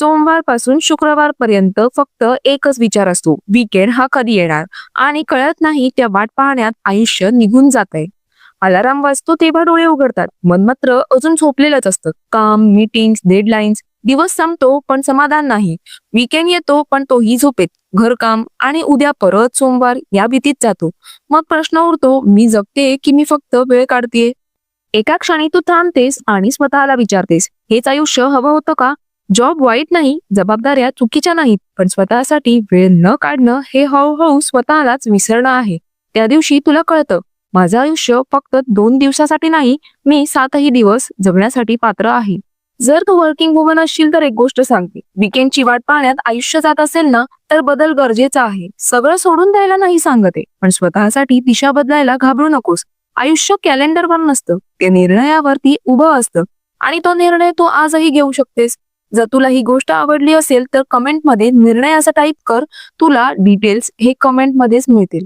सोमवार पासून शुक्रवार पर्यंत फक्त एकच विचार असतो, वीकेंड हा कधी येणार. आणि कळत नाही त्या वाट पाहण्यात आयुष्य निघून जात आहे. अलाराम वाजतो तेव्हा डोळे उघडतात, मन मात्र अजून झोपलेलंच असतं. काम, मीटिंग्स, डेडलाईन्स. दिवस संपतो पण समाधान नाही. वीकेंड येतो पण तोही झोपेत. घरकाम आणि उद्या परत सोमवार या भीतीत जातो. मग प्रश्न उरतो, मी जगते की मी फक्त वेळ काढतेय? एका क्षणी तू थांबतेस आणि स्वतःला विचारतेस, हेच आयुष्य हवं होतं का? जॉब वाईट नाही, जबाबदाऱ्या चुकीच्या नाहीत, पण स्वतःसाठी वेळ न काढणं हे हळूहळू स्वतःलाच विसरणं आहे. त्या दिवशी तुला कळतं, माझं आयुष्य फक्त 2 दिवसासाठी नाही, मी 7ही दिवस जगण्यासाठी पात्र आहे. जर तू वर्किंग वुमन असशील तर एक गोष्ट सांगते, विकेंडची वाट पाहण्यात आयुष्य जात असेल ना, तर बदल गरजेचा आहे. सगळं सोडून द्यायला नाही सांगते, पण स्वतःसाठी दिशा बदलायला घाबरू नकोस. आयुष्य कॅलेंडरवर नसतं, ते निर्णयावरती उभं असतं. आणि तो निर्णय तू आजही घेऊ शकतेस. जर तुला ही गोष्ट आवडली असेल तर कमेंटमध्ये निर्णयाचा टाईप कर. तुला डिटेल्स हे कमेंटमध्येच मिळतील.